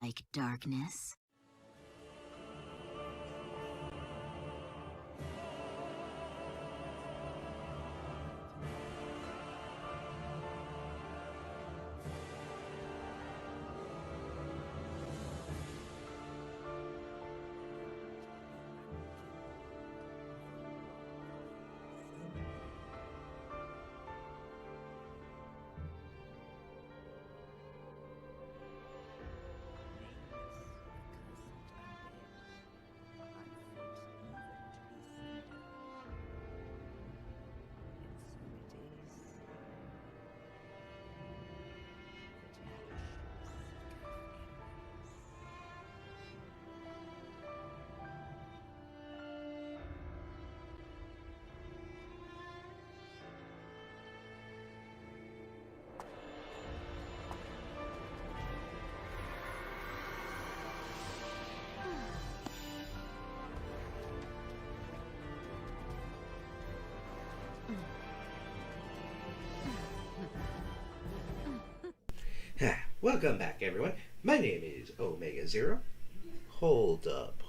like darkness. Welcome back, everyone. My name is Omega Zero. Hold up.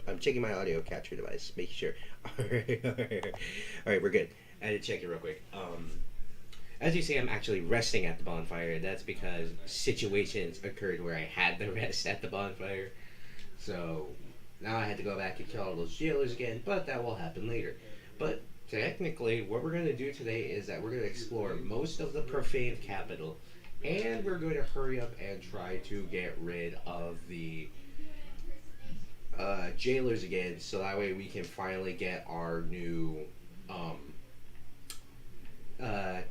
I'm checking my audio capture device, making sure. Alright, we're good. I had to check it real quick. As you see, I'm actually resting at the bonfire. That's because situations occurred where I had to rest at the bonfire. So now I had to go back and kill all those jailers again, but that will happen later. But technically, what we're going to do today is that we're going to explore most of the Profaned Capital. And we're going to hurry up and try to get rid of the jailers again, so that way we can finally get our new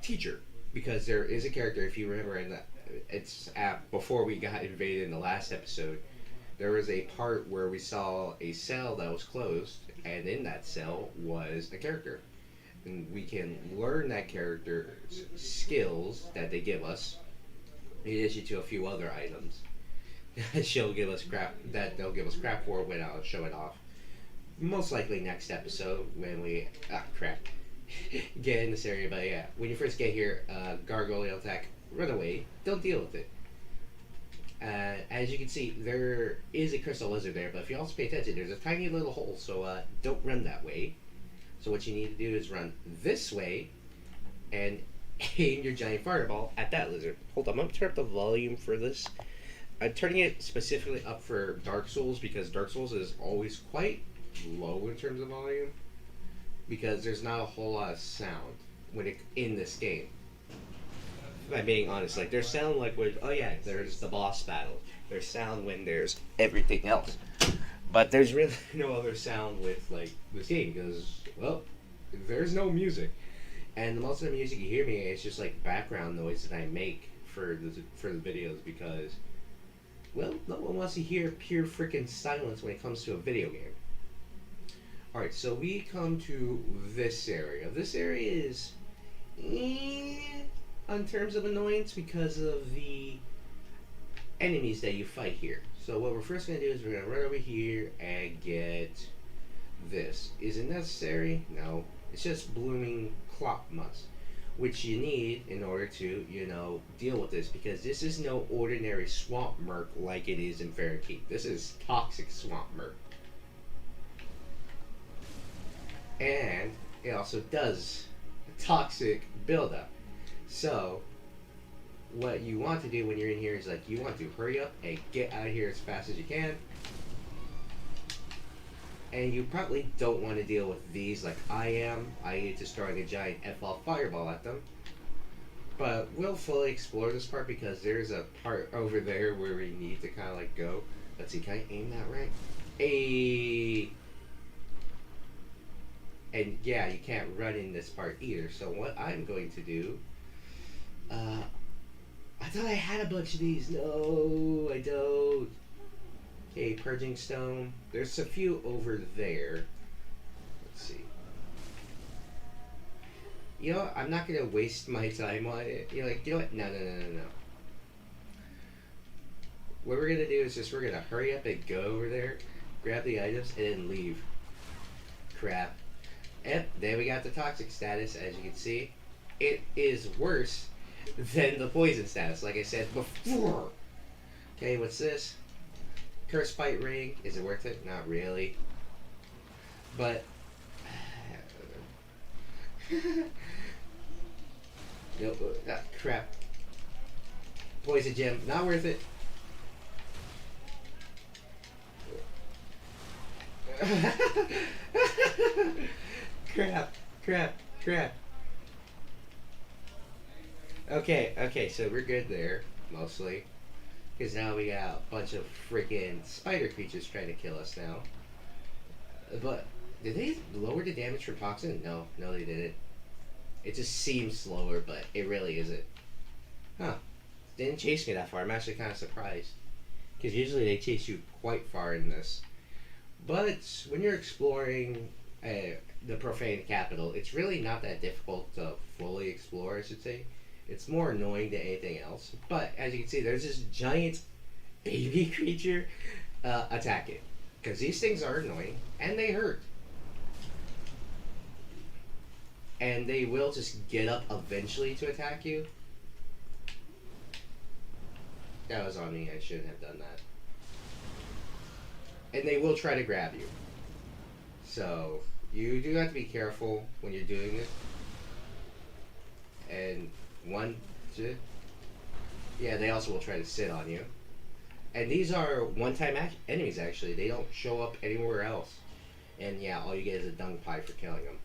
teacher. Because there is a character, if you remember, it's before we got invaded in the last episode, there was a part where we saw a cell that was closed, and in that cell was a character. And we can learn that character's skills that they give us, in addition to a few other items. They'll give us crap for when I'll show it off. Most likely next episode when we get in this area. But yeah, when you first get here, gargoyle attack, run away, don't deal with it. As you can see, there is a crystal lizard there, but if you also pay attention, there's a tiny little hole, so don't run that way. So what you need to do is run this way and aim your giant fireball at that lizard. Hold on, I'm going to turn up the volume for this. I'm turning it specifically up for Dark Souls because Dark Souls is always quite low in terms of volume because there's not a whole lot of sound in this game. If I'm being honest, like there's sound like when there's the boss battle. There's sound when there's everything else. But there's really no other sound with like this game because there's no music. And most of the music you hear me is just like background noise that I make for the videos because, no one wants to hear pure freaking silence when it comes to a video game. Alright, so we come to this area. This area is on terms of annoyance because of the enemies that you fight here. So what we're first going to do is we're going to run over here and get this. Is it necessary? No. It's just blooming clop musk, which you need in order to, deal with this, because this is no ordinary swamp murk like it is in Fahrenheit. This is toxic swamp murk. And it also does toxic buildup. So, what you want to do when you're in here is you want to hurry up and get out of here as fast as you can. And you probably don't want to deal with these like I am. I need to start a giant F-ball fireball at them. But we'll fully explore this part because there's a part over there where we need to kind of go. Let's see, can I aim that right? And yeah, you can't run in this part either. So what I'm going to do... I thought I had a bunch of these. No, I don't. Okay, Purging Stone. There's a few over there. Let's see. I'm not going to waste my time on it. You know what? No. What we're going to do is we're going to hurry up and go over there, grab the items, and then leave. Crap. Yep, there we got the toxic status, as you can see. It is worse than the poison status, like I said before. Okay, what's this? Curse Bite Ring, is it worth it? Not really. But nope, crap. Poison Gem, not worth it. Crap. Okay, so we're good there, mostly. Because now we got a bunch of freaking spider creatures trying to kill us now. But, did they lower the damage from Toxin? No, they didn't. It just seems slower, but it really isn't. Huh. Didn't chase me that far. I'm actually kind of surprised. Because usually they chase you quite far in this. But when you're exploring the Profaned Capital, it's really not that difficult to fully explore, I should say. It's more annoying than anything else. But as you can see, there's this giant baby creature attacking. Because these things are annoying, and they hurt. And they will just get up eventually to attack you. That was on me, I shouldn't have done that. And they will try to grab you. So, you do have to be careful when you're doing this. And yeah, they also will try to sit on you. And these are one-time enemies, actually. They don't show up anywhere else. And yeah, all you get is a dung pie for killing them.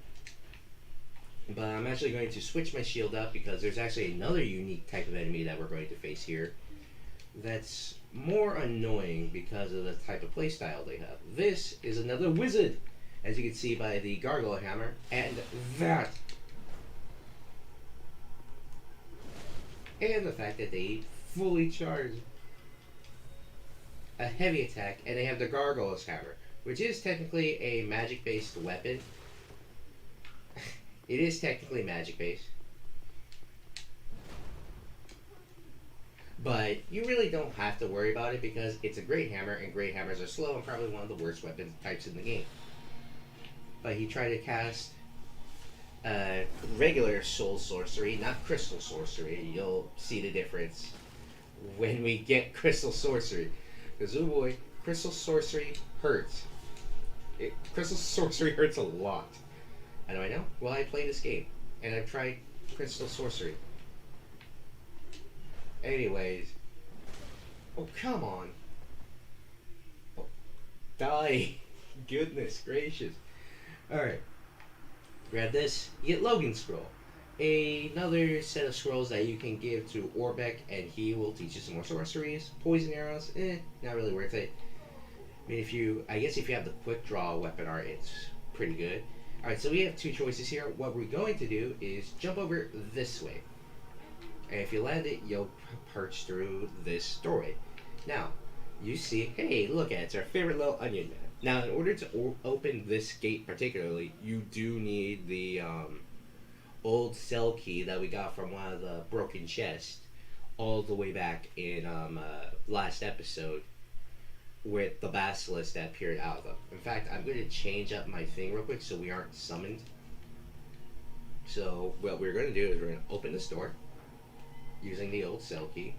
But I'm actually going to switch my shield up because there's actually another unique type of enemy that we're going to face here that's more annoying because of the type of playstyle they have. This is another wizard, as you can see by the gargoyle hammer, and that. And the fact that they fully charge a heavy attack, and they have the gargoyle's hammer, which is technically a magic-based weapon. It is technically magic-based. But you really don't have to worry about it because it's a great hammer, and great hammers are slow and probably one of the worst weapon types in the game. But he tried to cast regular soul sorcery, not crystal sorcery. You'll see the difference when we get crystal sorcery. Because, oh boy, crystal sorcery hurts. Crystal sorcery hurts a lot. How do I know? Well, I play this game, and I've tried crystal sorcery. Anyways. Oh, come on. Oh, die. Goodness gracious. Alright. Grab this. You get Logan's Scroll. Another set of scrolls that you can give to Orbeck, and he will teach you some more sorceries. Poison arrows, not really worth it. I mean, I guess if you have the quick draw weapon art, it's pretty good. Alright, so we have two choices here. What we're going to do is jump over this way. And if you land it, you'll perch through this doorway. Now, you see, hey, look at it. It's our favorite little onion man. Now, in order to open this gate particularly, you do need the old cell key that we got from one of the broken chests all the way back in last episode with the basilisk that appeared out of them. In fact, I'm going to change up my thing real quick so we aren't summoned. So, what we're going to do is we're going to open this door using the old cell key,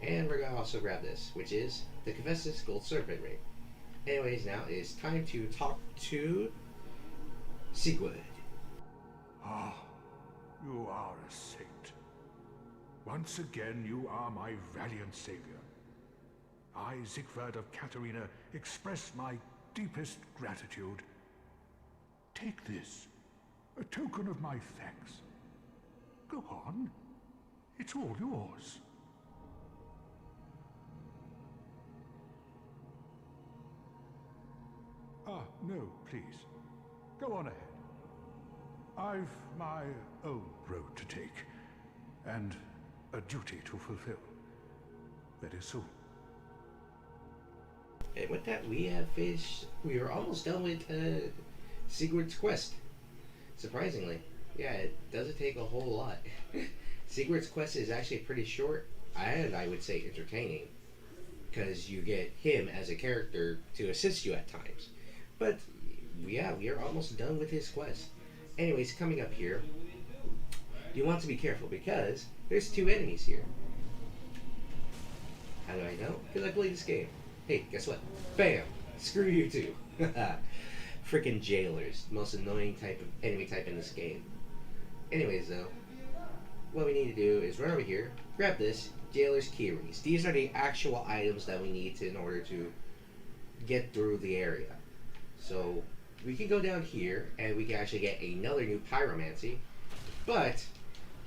and we're going to also grab this, which is the Confessus Gold Serpent Ring. Anyways, now it's time to talk to Sigurd. Ah, you are a saint. Once again, you are my valiant savior. I, Siegfried of Katarina, express my deepest gratitude. Take this, a token of my thanks. Go on. It's all yours. Ah, no, please. Go on ahead. I've my own road to take, and a duty to fulfill. Very soon. And with that, we are almost done with Sigurd's quest. Surprisingly. Yeah, it doesn't take a whole lot. Sigurd's quest is actually pretty short, and I would say entertaining, because you get him as a character to assist you at times. But yeah, we are almost done with his quest. Anyways, coming up here, you want to be careful because there's two enemies here. How do I know? Because I played this game. Hey, guess what? Bam! Screw you too. Freaking jailers. The most annoying type of enemy type in this game. Anyways, though, what we need to do is run over here, grab this, jailer's key rings. These are the actual items that we need in order to get through the area. So, we can go down here, and we can actually get another new pyromancy. But,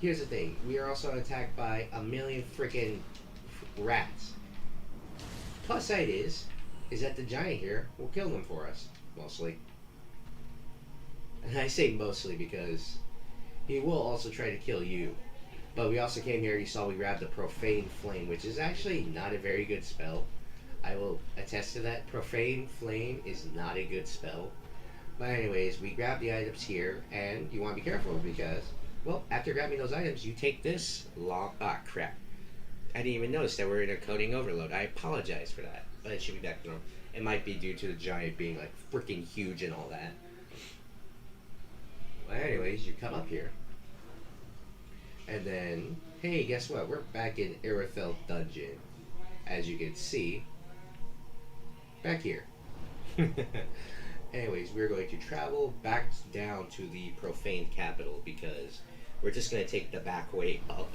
here's the thing. We are also attacked by a million freaking rats. Plus side is that the giant here will kill them for us, mostly. And I say mostly because he will also try to kill you. But we also came here, you saw we grabbed the Profaned Flame, which is actually not a very good spell. I will attest to that. Profaned Flame is not a good spell. But anyways, we grab the items here, and you want to be careful because, well, after grabbing those items, you take this long... Ah, crap. I didn't even notice that we're in a coding overload. I apologize for that. But it should be back to normal. It might be due to the giant being, like, freaking huge and all that. Well, anyways, you come up here. And then, hey, guess what? We're back in Irithyll Dungeon. As you can see. Back here. Anyways, we're going to travel back down to the Profaned Capital because we're just going to take the back way up.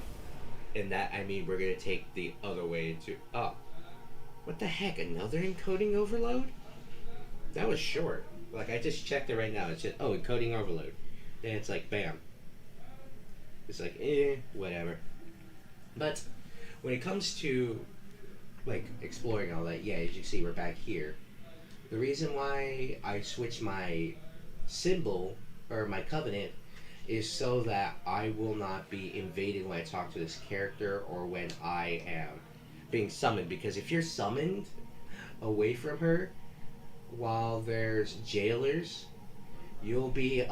And that, I mean, we're going to take the other way to... Oh. What the heck? Another encoding overload? That was short. Like, I just checked it right now. It said, oh, encoding overload. Then it's like, bam. It's like, whatever. But when it comes to, like, exploring all that, yeah, as you can see, we're back here. The reason why I switched my symbol, or my covenant, is so that I will not be invaded when I talk to this character or when I am being summoned. Because if you're summoned away from her while there's jailers, you'll be,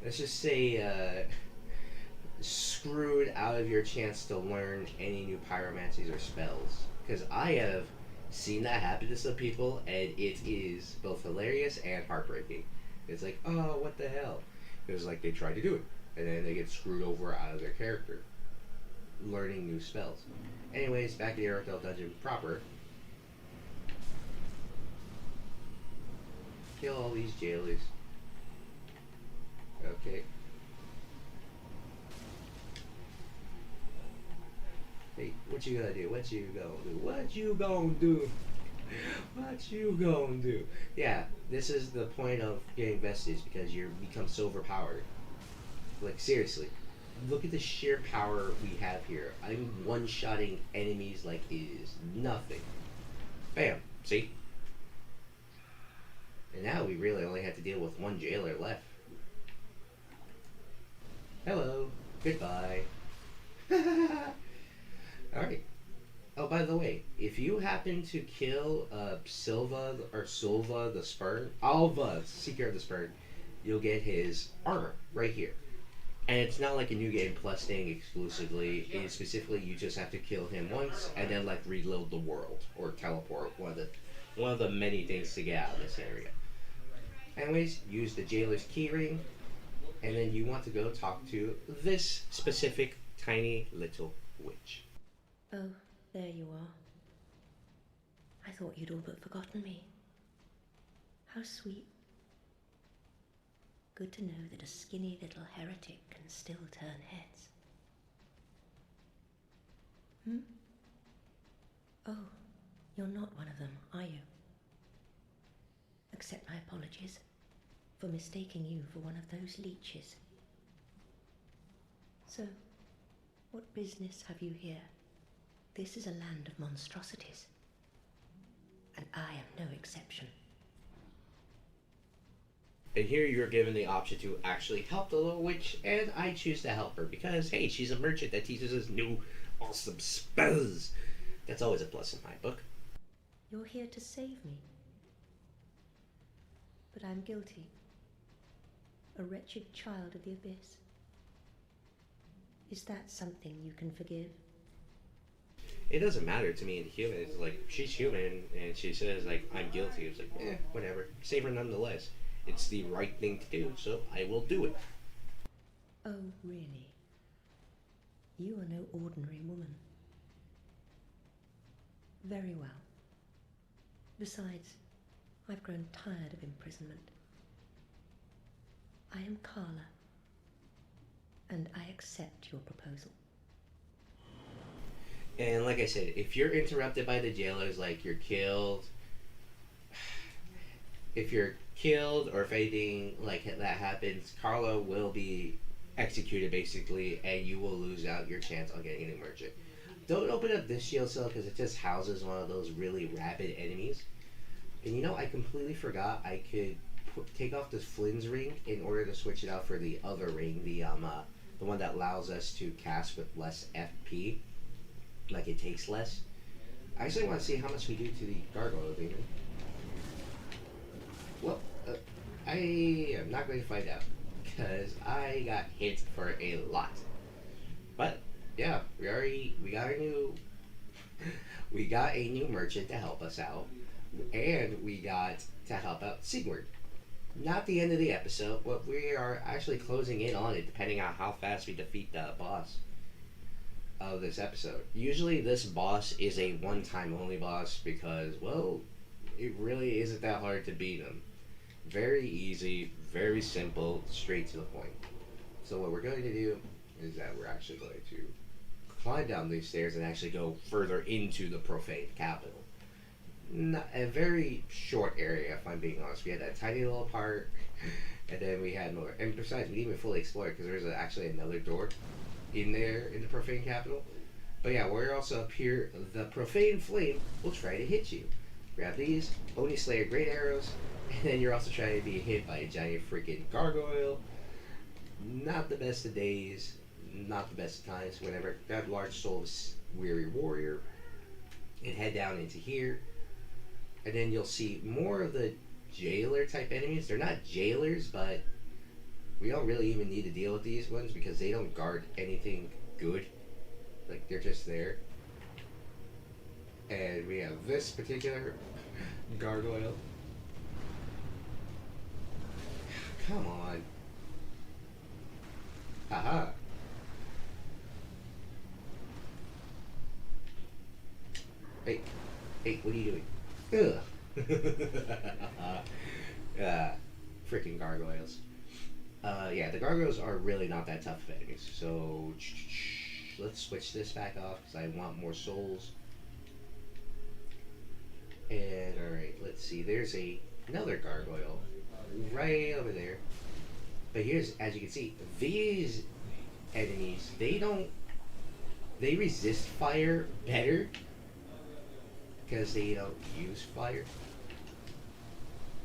let's just say, screwed out of your chance to learn any new pyromancies or spells. Because I have seen that happen to some people, and it is both hilarious and heartbreaking. It's like, oh, what the hell? Because, like, they try to do it, and then they get screwed over out of their character, learning new spells. Anyways, back to the Irithyll Dungeon proper. Kill all these jailers. Okay. Hey, what you gonna do? What you gonna do? What you gonna do? What you gonna do? Yeah, this is the point of getting vestige because you become so overpowered. Like, seriously. Look at the sheer power we have here. I'm one-shotting enemies like it is nothing. Bam. See? And now we really only have to deal with one jailer left. Hello. Goodbye. Alright. Oh, by the way, if you happen to kill Silva the Spurn, Alva, Seeker of the Spurn, you'll get his armor right here. And it's not like a New Game Plus thing exclusively. It is specifically you just have to kill him once and then like reload the world or teleport. One of the many things to get out of this area. Anyways, use the jailer's keyring, and then you want to go talk to this specific tiny little witch. Oh, there you are. I thought you'd all but forgotten me. How sweet. Good to know that a skinny little heretic can still turn heads. Oh, you're not one of them, are you? Accept my apologies for mistaking you for one of those leeches. So, what business have you here? This is a land of monstrosities, and I am no exception. And here you're given the option to actually help the little witch, and I choose to help her because, hey, she's a merchant that teaches us new awesome spells. That's always a plus in my book. You're here to save me. But I'm guilty. A wretched child of the abyss. Is that something you can forgive? It doesn't matter to me in human. It's like, she's human, and she says, like, I'm guilty. It's like, whatever. Save her nonetheless. It's the right thing to do, so I will do it. Oh, really? You are no ordinary woman. Very well. Besides, I've grown tired of imprisonment. I am Carla, and I accept your proposal. And like I said, if you're interrupted by the jailers, like you're killed, if you're killed or if anything like that happens, Carla will be executed basically, and you will lose out your chance on getting a new merchant. Don't open up this shield cell because it just houses one of those really rabid enemies. And you know, I completely forgot I could take off this Flynn's ring in order to switch it out for the other ring, the one that allows us to cast with less FP. Like it takes less. I actually want to see how much we do to the gargoyle demon. Well, I am not going to find out because I got hit for a lot. But yeah, we got a new merchant to help us out, and we got to help out Sigurd. Not the end of the episode, but we are actually closing in on it, depending on how fast we defeat the boss of this episode. Usually this boss is a one-time only boss because, well, it really isn't that hard to beat him. Very easy, very simple, straight to the point. So what we're going to do is that we're actually going to climb down these stairs and actually go further into the Profaned Capital. Not a very short area, if I'm being honest. We had that tiny little part, and then we had more. And besides, we didn't even fully explore it because there's actually another door in there in the Profaned Capital. But yeah, we're also up here. The Profaned Flame will try to hit you. Grab these, Oni Slayer Great Arrows, and then you're also trying to be hit by a giant freaking gargoyle. Not the best of days, not the best of times. Whenever grab Large Soul of Weary Warrior and head down into here. And then you'll see more of the jailer type enemies. They're not jailers, but we don't really even need to deal with these ones because they don't guard anything good. Like, they're just there. And we have this particular gargoyle. Come on. Aha. Hey, what are you doing? Ugh. Freaking gargoyles. Yeah, the gargoyles are really not that tough of enemies. So, let's switch this back off because I want more souls. And, alright, let's see. There's another gargoyle right over there. But here's, as you can see, these enemies, they resist fire better because they don't use fire.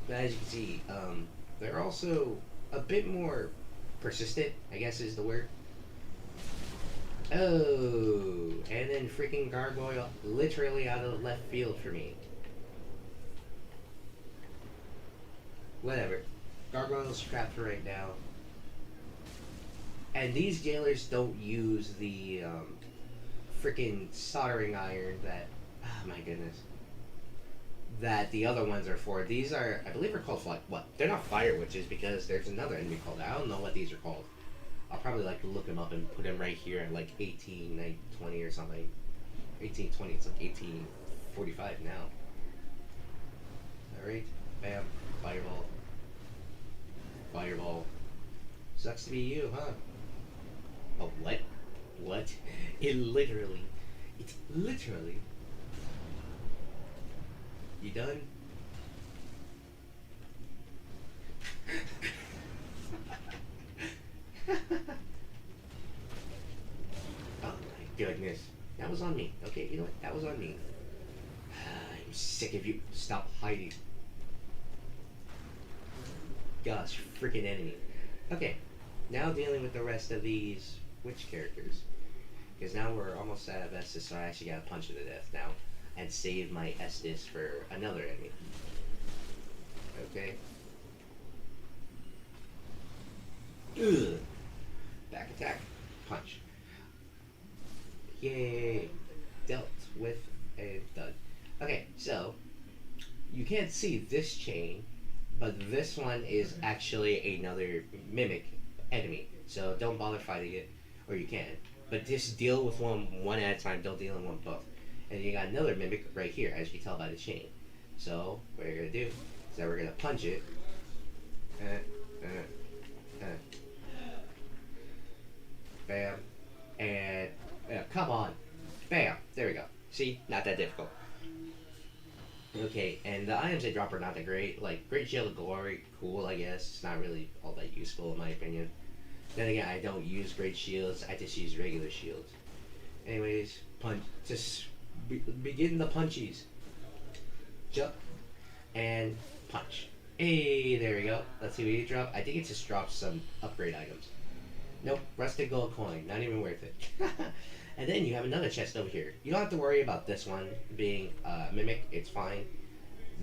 But as you can see, they're also a bit more persistent, I guess is the word. Oh, and then freaking gargoyle literally out of left field for me. Whatever. Gargoyle's trapped right now. And these jailers don't use the freaking soldering iron that, oh my goodness, that the other ones are for. These are, I believe, are called what? They're not fire witches because there's another enemy called that. I don't know what these are called. I'll probably like look them up and put them right here at like 1820 or something. 1820. It's like 1845 now. All right, bam, fireball. Fireball. Sucks to be you, huh? Oh, what? What? It's literally. You done? Oh my goodness. That was on me. Okay, you know what? That was on me. I'm sick of you. Stop hiding. Gosh, freaking enemy. Okay, now dealing with the rest of these witch characters. Because now we're almost out of Estus, so I actually gotta punch her to death now. And save my Estus for another enemy. Okay. Ugh. Back attack. Punch. Yay. Dealt with and done. Okay, so you can't see this chain, but this one is actually another mimic enemy. So don't bother fighting it, or you can. But just deal with one at a time. Don't deal in one both. And you got another mimic right here, as you can tell by the chain. So, what you're going to do is that we're going to punch it. Bam. And, come on. Bam. There we go. See? Not that difficult. Okay, and the items they drop are not that great. Like, Great Shield of Glory, cool, I guess. It's not really all that useful, in my opinion. Then again, I don't use Great Shields. I just use regular shields. Anyways, punch. Just begin the punchies. Jump. And punch. Hey, there we go. Let's see what you drop. I think it just drops some upgrade items. Nope, rusted gold coin. Not even worth it. And then you have another chest over here. You don't have to worry about this one being mimic. It's fine.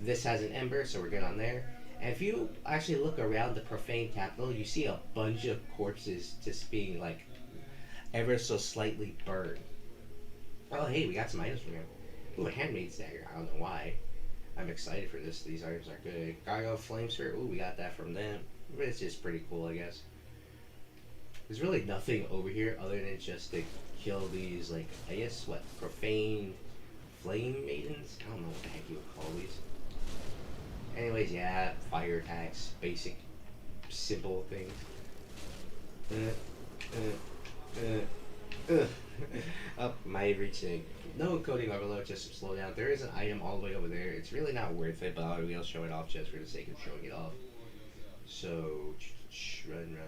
This has an ember, so we're good on there. And if you actually look around the Profaned Capital, you see a bunch of corpses just being like ever so slightly burned. Oh, hey, we got some items from here. Ooh, a handmaid's dagger. I don't know why. I'm excited for this. These items are good. Gargo flame sphere. Ooh, we got that from them. It's just pretty cool, I guess. There's really nothing over here other than just to kill these, like, I guess, what, profaned flame maidens? I don't know what the heck you would call these. Anyways, yeah, fire attacks, basic, simple things. Oh, my reaching. No coding overload, just some slowdown. There is an item all the way over there. It's really not worth it, but I will show it off just for the sake of showing it off. So, run.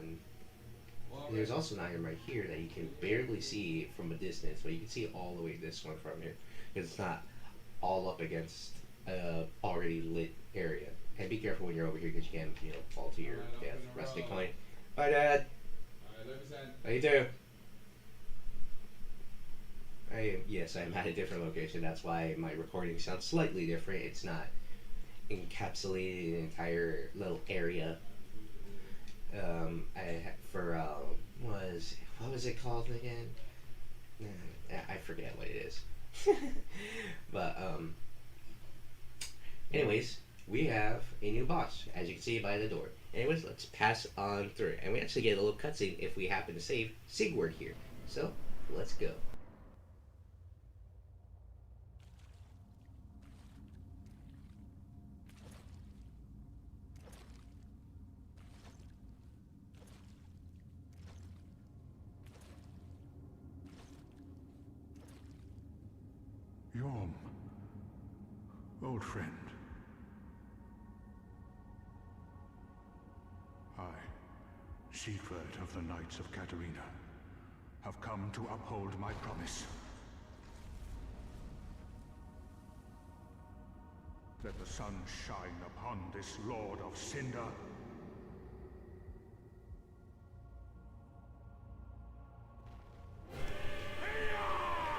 And there's also an item right here that you can barely see from a distance, but you can see all the way this one from here. Because it's not all up against already lit area. And be careful when you're over here because you can, fall to your death. Rustic coin. Bye, Dad. How you doing? Yes, I'm at a different location. That's why my recording sounds slightly different. It's not encapsulated an entire little area. What was it called again? I forget what it is. But anyways, we have a new boss, as you can see by the door. Anyways, let's pass on through, and we actually get a little cutscene if we happen to save Sigurd here. So let's go. Yom, old friend. I, Siegfried of the Knights of Katarina, have come to uphold my promise. Let the sun shine upon this Lord of Cinder.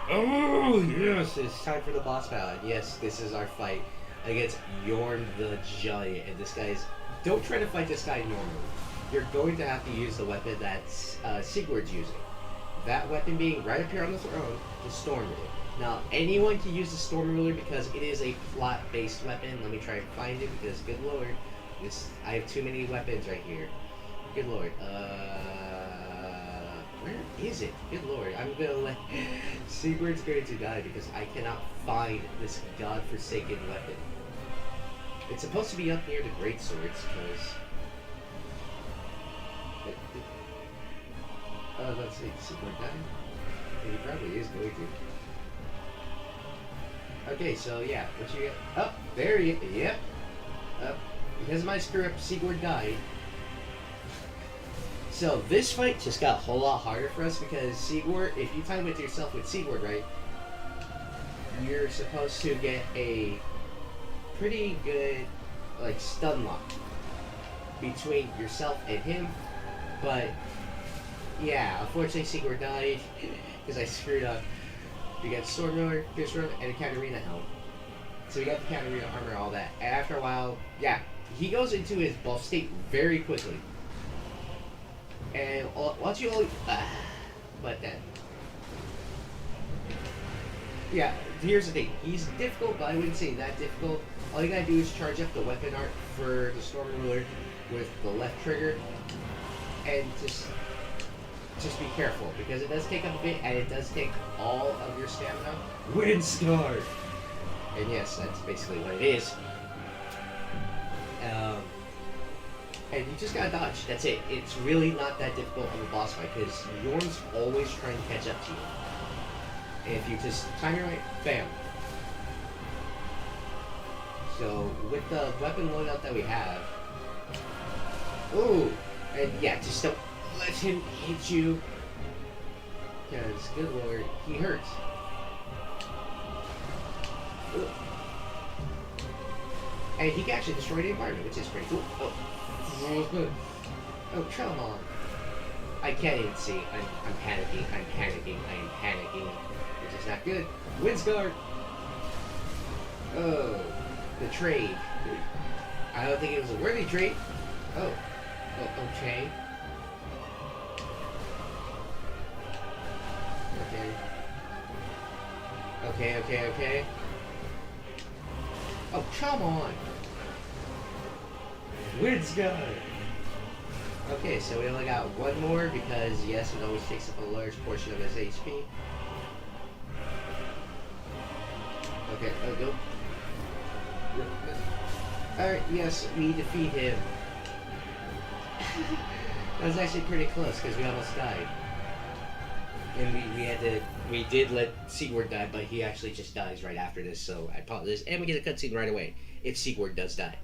Oh, yes, it's time for the boss battle. And yes, this is our fight against Yorn the Giant. And this guy's... Don't try to fight this guy normally. You're going to have to use the weapon that Sigurd's using. That weapon being right up here on the throne, the Storm Ruler. Now, anyone can use the Storm Ruler because it is a plot-based weapon. Let me try and find it because, good lord, I have too many weapons right here. Good lord. Where is it? Good lord. I'm gonna let... Sigurd's going to die because I cannot find this godforsaken weapon. It's supposed to be up near the great swords because... let's see. Sigurd died? He probably is going to. Okay, so yeah. What you get? Oh, there he is. Yep. Because of my screw up, Sigurd died. So this fight just got a whole lot harder for us because Sigurd, if you time with yourself with Sigurd, right, you're supposed to get a pretty good, like, stun lock between yourself and him. But yeah, unfortunately Sigurd died because I screwed up. We got Storm Ruler, Pierce Ruler, and a Katarina helm. So we got the Katarina armor, all that. And after a while, yeah, he goes into his buff state very quickly. And once you only... but then... Yeah, here's the thing. He's difficult, but I wouldn't say that difficult. All you gotta do is charge up the weapon art for the Storm Ruler with the left trigger. And just... just be careful, because it does take up a bit, and it does take all of your stamina. Wind Scar! And yes, that's basically what it is. And you just gotta dodge. That's it. It's really not that difficult of a boss fight, because Yorm's always trying to catch up to you. And if you just time your right, bam. So, with the weapon loadout that we have... Ooh! And yeah, just don't let him hit you. Because, good lord, he hurts. Ooh. And he can actually destroy the environment, which is pretty cool. Oh, come on. I can't even see. I'm panicking. I'm panicking. Which is not good. Windsguard! Oh, the trade. I don't think it was a worthy trade. Oh, okay. Okay. Oh, come on! Windsguard! Okay, so we only got one more because, yes, it always takes up a large portion of his HP. Okay, go. Alright, yes, we defeat him. That was actually pretty close because we almost died. And we did let Sigurd die, but he actually just dies right after this, so I apologize. And we get a cutscene right away if Sigurd does die.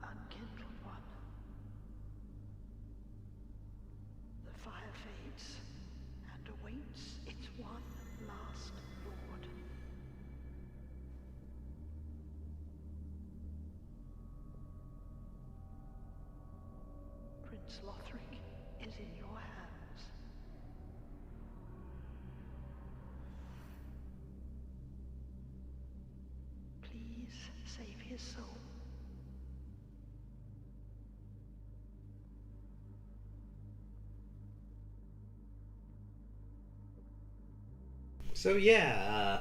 Unkindled one. The fire fades and awaits its one last lord. Prince Lothric is in your hands. Please save his soul. So yeah,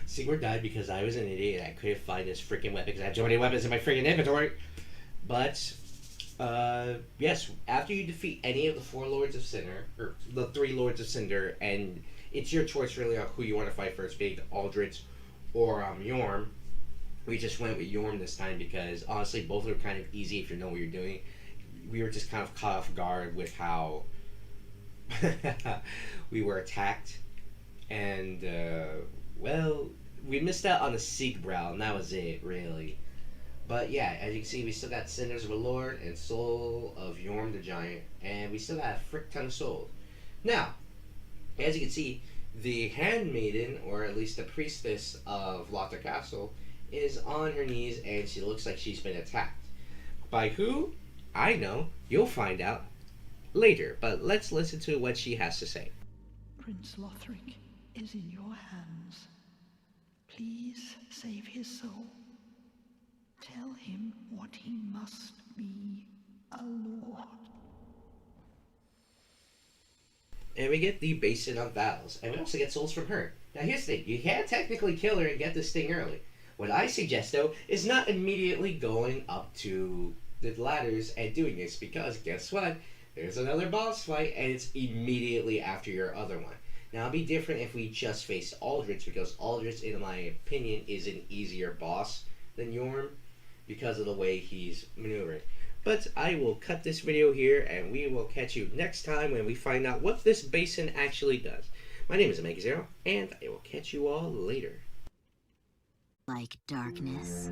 Sigurd died because I was an idiot and I couldn't find this freaking weapon because I have so many weapons in my freaking inventory. But, yes, after you defeat any of the 4 Lords of Cinder, or the 3 Lords of Cinder, and it's your choice really on who you want to fight first, being Aldrich or Yorm. We just went with Yorm this time because, honestly, both are kind of easy if you know what you're doing. We were just kind of caught off guard with how we were attacked. And, well, we missed out on the Siegbrow, and that was it, really. But yeah, as you can see, we still got Cinders of a Lord and Soul of Yorm the Giant, and we still got a frick ton of souls. Now, as you can see, the handmaiden, or at least the priestess of Lothar Castle, is on her knees, and she looks like she's been attacked. By who? I know. You'll find out later, but let's listen to what she has to say. Prince Lothric is in your hands. Please save his soul. Tell him what he must be, a lord. And we get the Basin of Battles, and we also get souls from her. Now here's the thing, you can technically kill her and get this thing early. What I suggest though, is not immediately going up to the ladders and doing this, because guess what? There's another boss fight, and it's immediately after your other one. Now, it'd be different if we just faced Aldrich, because Aldrich, in my opinion, is an easier boss than Yorm, because of the way he's maneuvering. But I will cut this video here, and we will catch you next time when we find out what this basin actually does. My name is Omega Zero, and I will catch you all later. Like darkness.